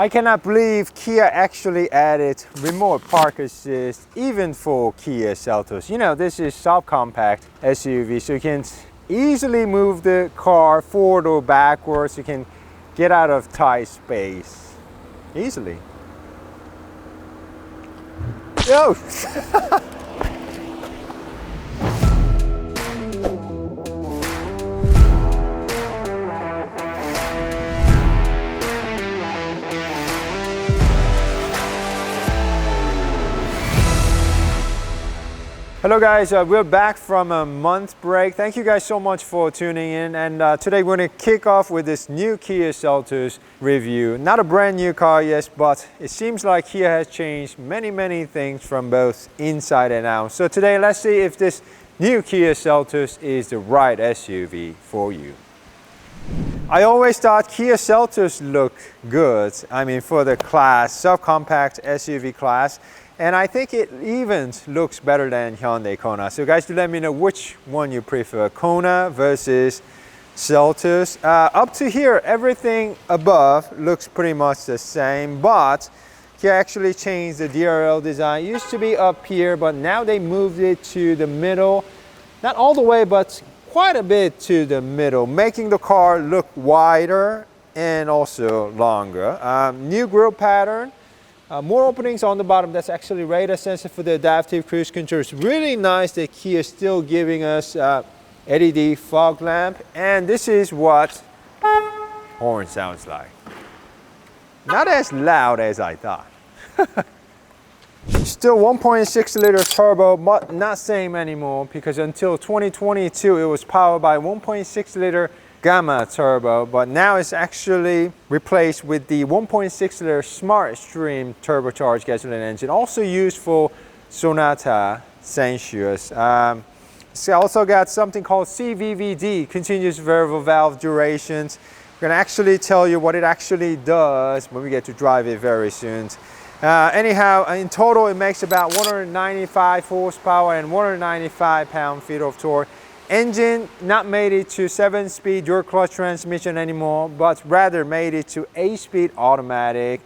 I cannot believe Kia actually added remote park assist even for Kia Seltos. You know, this is subcompact SUV, so you can easily move the car forward or backwards. You can get out of tight space easily. Yo! Hello guys, we're back from a month break. Thank you guys so much for tuning in, and today we're going to kick off with this new Kia Seltos review. Not a brand new car, yes, but it seems like Kia has changed many things from both inside and out. So today let's see if this new Kia Seltos is the right SUV for you. I always thought Kia Seltos looked good, I mean for the class, subcompact SUV class. And I think it even looks better than Hyundai Kona. So guys, do let me know which one you prefer, Kona versus Seltos. Up to here, everything above looks pretty much the same, but Kia actually changed the DRL design. It used to be up here, but now they moved it to the middle. Not all the way, but quite a bit to the middle, making the car look wider and also longer. New grille pattern. More openings on the bottom. That's actually radar sensor for the adaptive cruise control. It's really nice that Kia is still giving us LED fog lamp. And this is what horn sounds like. Not as loud as I thought. Still 1.6 liter turbo, but not same anymore because until 2022 it was powered by 1.6 liter Gamma turbo, but now it's actually replaced with the 1.6 liter Smart Stream turbocharged gasoline engine, also used for Sonata Sensuous. It's also got something called CVVD, continuous variable valve durations. We're gonna actually tell you what it actually does when we get to drive it very soon. Anyhow, in total it makes about 195 horsepower and 195 pound-feet of torque. Engine not made it to 7-speed dual clutch transmission anymore, but rather made it to 8-speed automatic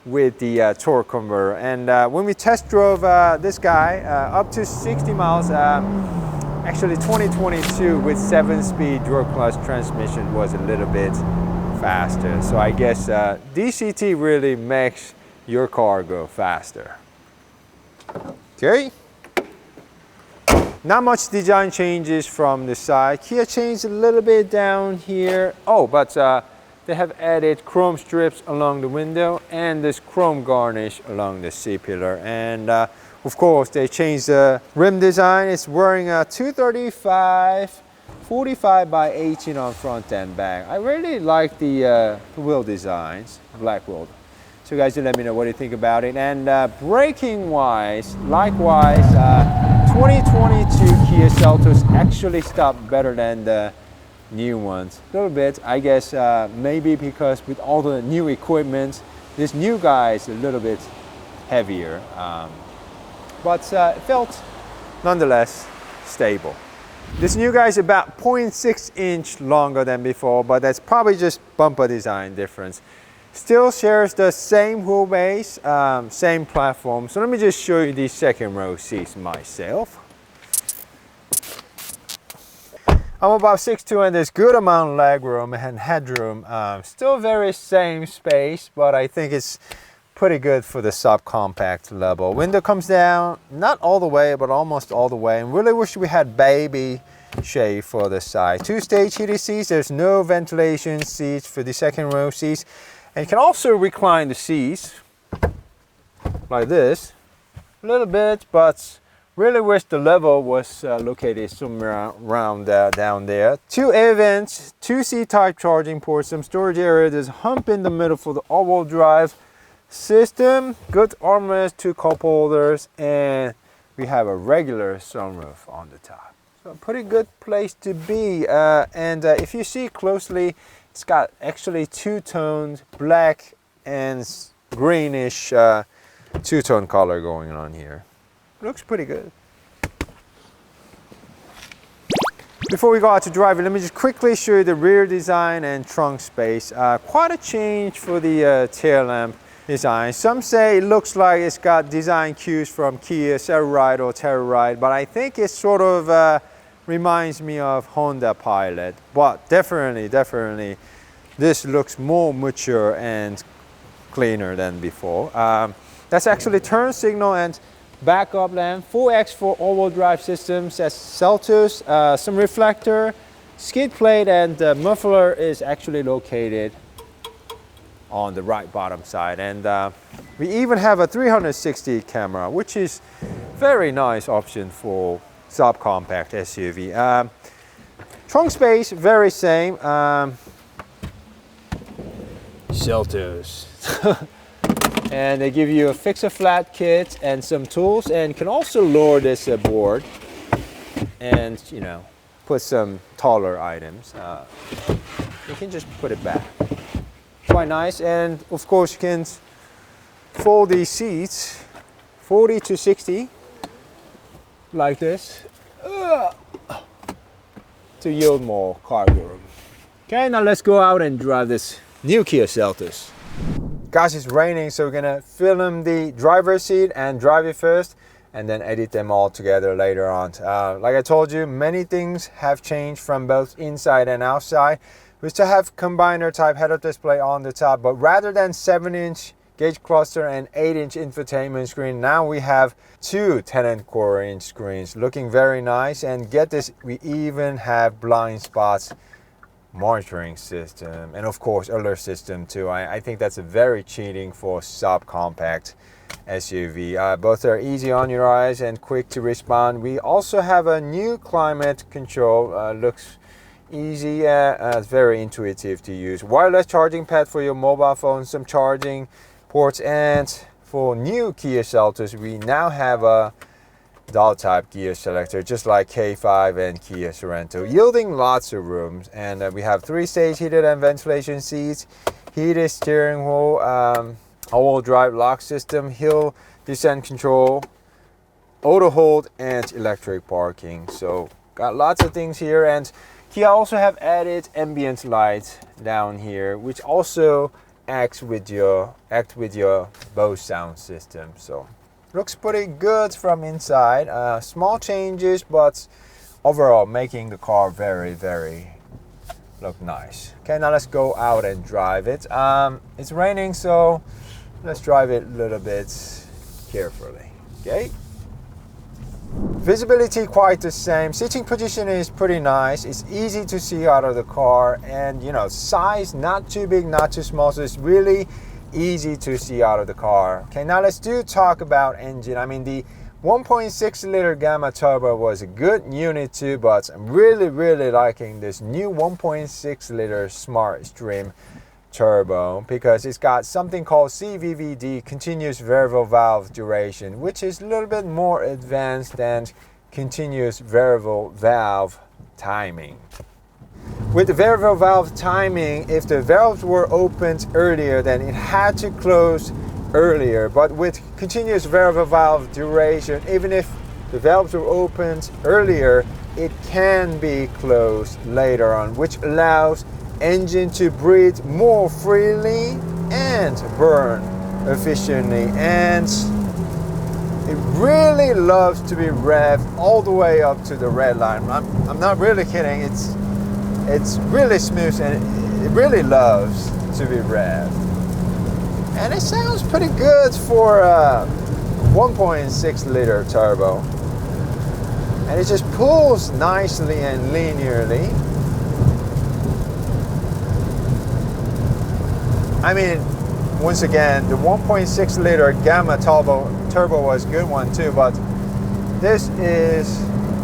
with the torque converter. And when we test drove this guy up to 60 miles, actually 2022 with 7-speed dual clutch transmission was a little bit faster. So I guess DCT really makes your car go faster. Okay. Not much design changes from the side. Kia changed a little bit down here. Oh, but they have added chrome strips along the window and this chrome garnish along the C-pillar. And of course, they changed the rim design. It's wearing a 235 45 by 18 on front and back. I really like the wheel designs, black wheel. So guys, do let me know what you think about it. And braking wise, likewise, 2022 Kia Seltos actually stopped better than the new ones. A little bit, I guess, maybe because with all the new equipment, this new guy is a little bit heavier. But it felt nonetheless stable. This new guy is about 0.6 inch longer than before, but that's probably just bumper design difference. Still shares the same wheelbase, same platform. So let me just show you these second row seats myself. I'm about 6'2" and there's good amount of leg room and headroom. Still very same space, but I think it's pretty good for the subcompact level. Window comes down, not all the way, but almost all the way. And really wish we had baby shade for the side. Two-stage heated seats. There's no ventilation seats for the second row seats. And you can also recline the seats like this a little bit, but really wish the level was located somewhere around down there. 2 air vents, 2 C-type charging ports, some storage area. There's a hump in the middle for the all-wheel drive system. Good armrest, 2 cup holders, and we have a regular sunroof on the top. So a pretty good place to be. If you see closely, it's got actually two-toned black and greenish two-tone color going on here. Looks pretty good. Before we go out to drive it, let me just quickly show you the rear design and trunk space. Quite a change for the tail lamp. design. Some say it looks like it's got design cues from Kia Seltos or Telluride, but I think it sort of reminds me of Honda Pilot. But definitely this looks more mature and cleaner than before. That's actually turn signal and backup lamp, 4X for all-wheel drive systems. That's Seltos, some reflector, skid plate, and the muffler is actually located on the right bottom side. And we even have a 360 camera, which is very nice option for subcompact SUV. Trunk space, very same. Seltos. And they give you a fix-a-flat kit and some tools, and can also lower this board and, you know, put some taller items. You can just put it back. Quite nice. And of course you can fold these seats 40 to 60 like this to yield more cargo room. Okay, now let's go out and drive this new Kia Seltos. Guys, it's raining, so we're gonna film the driver's seat and drive it first, and then edit them all together later on. Like I told you, many things have changed from both inside and outside. We still have combiner type head-up display on the top, but rather than 7-inch gauge cluster and 8-inch infotainment screen, now we have two 10.25 inch screens, looking very nice. And get this, we even have blind spots monitoring system, and of course alert system too. I think that's a very cheating for subcompact SUV. Both are easy on your eyes and quick to respond. We also have a new climate control, looks easy, it's very intuitive to use. Wireless charging pad for your mobile phone, some charging ports, and for new Kia Seltos we now have a dual type gear selector, just like K5 and Kia Sorento, yielding lots of rooms. And we have 3-stage heated and ventilation seats, heated steering wheel, all-wheel drive lock system, hill descent control, auto hold, and electric parking. So got lots of things here. And Kia also have added ambient lights down here, which also act with your Bose sound system. So looks pretty good from inside. Small changes, but overall making the car very look nice. Okay, now let's go out and drive it. It's raining, so let's drive it a little bit carefully. Okay. Visibility quite the same. Sitting position is pretty nice. It's easy to see out of the car, and you know, size not too big, not too small, so it's really easy to see out of the car. Okay, now let's talk about engine. I mean, the 1.6 liter Gamma Turbo was a good unit too, but I'm really liking this new 1.6 liter Smart Stream Turbo, because it's got something called CVVD, continuous variable valve duration, which is a little bit more advanced than continuous variable valve timing. With the variable valve timing, if the valves were opened earlier, then it had to close earlier. But with continuous variable valve duration, even if the valves were opened earlier, it can be closed later on, which allows engine to breathe more freely and burn efficiently. And it really loves to be revved all the way up to the red line. I'm not really kidding. It's really smooth, and it really loves to be revved. And it sounds pretty good for a 1.6 liter turbo. And it just pulls nicely and linearly. I mean, once again, the 1.6 liter Gamma Turbo was a good one too, but this is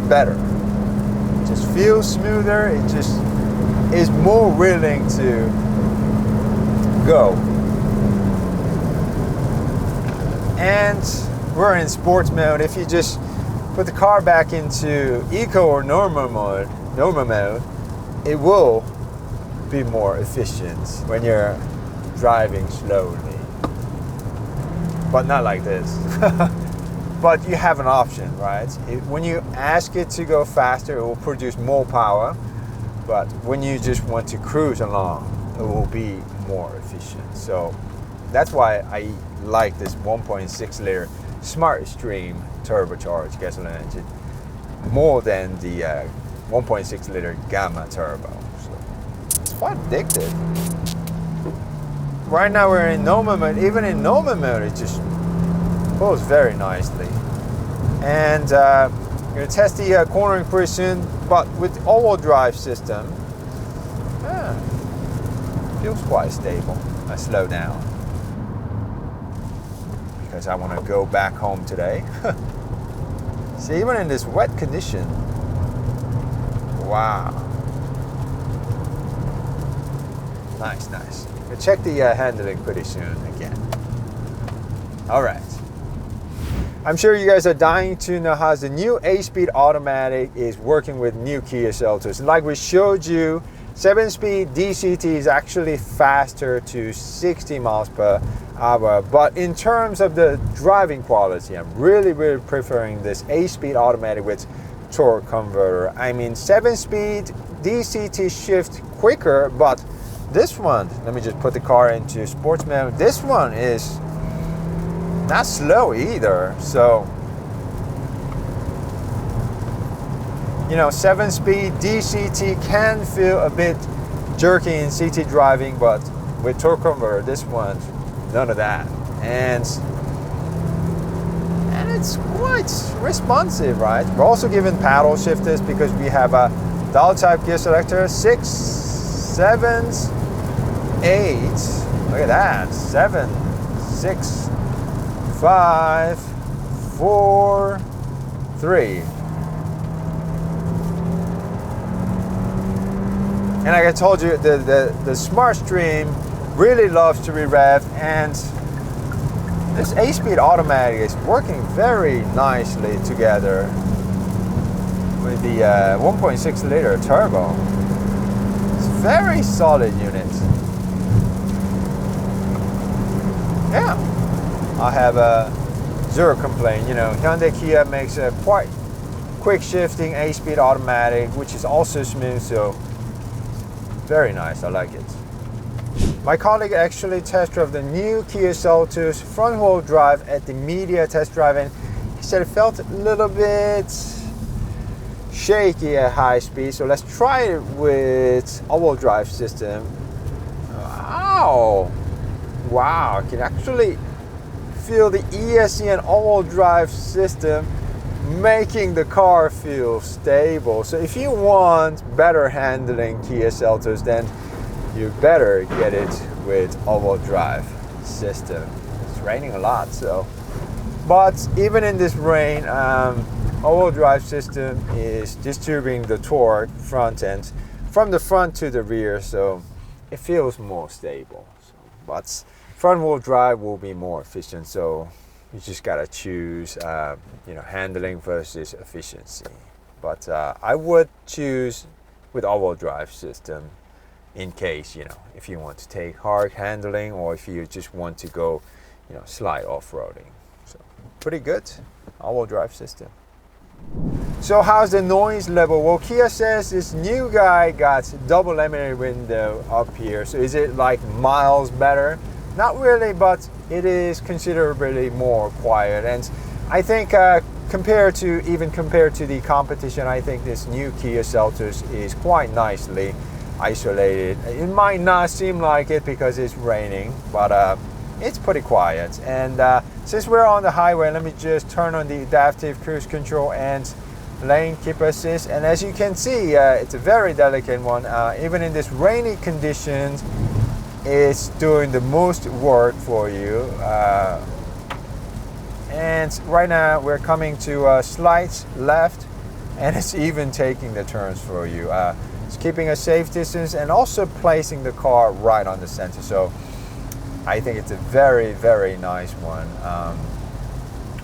better. It just feels smoother. It just is more willing to go. And we're in sports mode. If you just put the car back into eco or normal mode, it will be more efficient when you're driving slowly, but not like this. But you have an option, right? When you ask it to go faster, it will produce more power, but when you just want to cruise along, it will be more efficient. So that's why I like this 1.6 liter Smart Stream turbocharged gasoline engine more than the 1.6 liter Gamma turbo. So it's quite addictive. Right now we're in normal mode. Even in normal mode, it just pulls very nicely. And I'm going to test the cornering pretty soon, but with the all-wheel drive system, feels quite stable. I slow down because I want to go back home today. See, even in this wet condition, wow. Nice, nice. We'll check the handling pretty soon again. All right. I'm sure you guys are dying to know how the new 8-speed automatic is working with new Kia Seltos. Like we showed you, 7-speed DCT is actually faster to 60 miles per hour. But in terms of the driving quality, I'm really preferring this 8-speed automatic with torque converter. I mean, 7-speed DCT shift quicker, but this one, let me just put the car into sports mode. This one is not slow either. So, you know, 7-speed DCT can feel a bit jerky in CT driving, but with torque converter, this one, none of that. And it's quite responsive, right? We're also given paddle shifters because we have a dial type gear selector, 6, 7s, 8. Look at that, 7, 6, 5, 4, 3. And like I told you, the Smart Stream really loves to be revved, and this 8-speed automatic is working very nicely together with the 1.6 liter turbo. It's a very solid unit. Yeah, I have a zero complaint. You know, Hyundai Kia makes a quite quick shifting 8-speed automatic, which is also smooth, so very nice. I like it. My colleague actually test drove the new Kia Seltos front-wheel drive at the media test drive, and he said it felt a little bit shaky at high speed. So let's try it with all-wheel drive system. Wow, wow! I can actually feel the ESC and all-wheel drive system making the car feel stable. So if you want better handling Kia Seltos, then you better get it with all-wheel drive system. It's raining a lot, so. But even in this rain, all-wheel drive system is distributing the torque front end from the front to the rear, so it feels more stable. So, but front-wheel drive will be more efficient, so you just gotta choose, you know, handling versus efficiency. But I would choose with all-wheel drive system in case, you know, if you want to take hard handling or if you just want to go, you know, slight off-roading. So pretty good all-wheel drive system. So how's the noise level? Well, Kia says this new guy got double laminated window up here. So is it like miles better? Not really, but it is considerably more quiet. And I think compared to the competition, I think this new Kia Seltos is quite nicely isolated. It might not seem like it because it's raining, but it's pretty quiet. And since we're on the highway, let me just turn on the adaptive cruise control and lane keep assist. And as you can see, it's a very delicate one. Even in this rainy conditions, it's doing the most work for you. And right now we're coming to a slight left, and it's even taking the turns for you. It's keeping a safe distance and also placing the car right on the center. So I think it's a very, very nice one.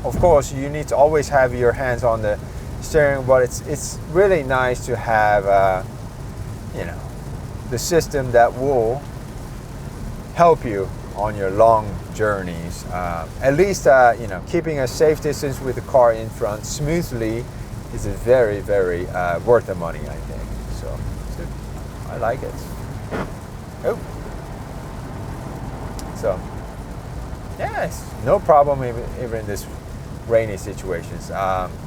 Of course, you need to always have your hands on the steering, but it's really nice to have, you know, the system that will help you on your long journeys. At least, you know, keeping a safe distance with the car in front smoothly is a very, very worth the money, I think. So I like it. Oh. So Nice. No problem even in this rainy situations.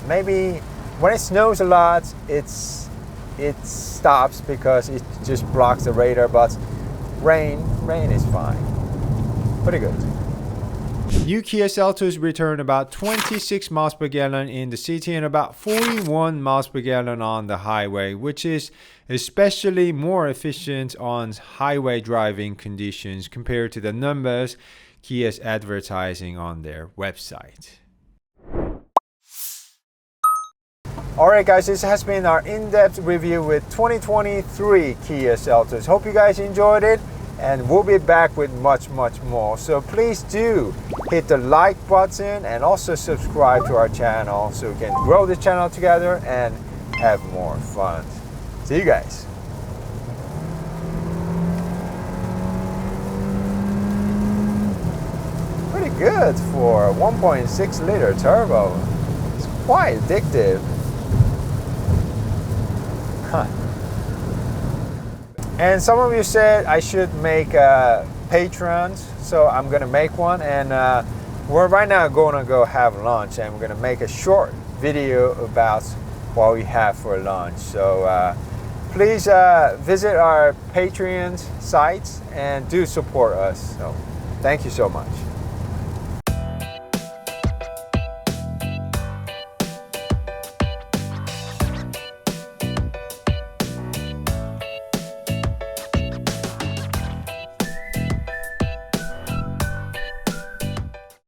Maybe when it snows a lot, it stops because it just blocks the radar, but rain is fine. Pretty good. New Kia Seltos return about 26 miles per gallon in the city and about 41 miles per gallon on the highway, which is especially more efficient on highway driving conditions compared to the numbers Kia's advertising on their website. Alright guys, this has been our in-depth review with 2023 Kia Seltos. Hope you guys enjoyed it, and we'll be back with much more. So please do hit the like button and also subscribe to our channel so we can grow the channel together and have more fun. See you guys. Pretty good for a 1.6 liter turbo. It's quite addictive. Huh. And some of you said I should make Patreons, so I'm gonna make one, and we're right now gonna go have lunch, and we're gonna make a short video about what we have for lunch. So please visit our Patreon sites and do support us. So thank you so much.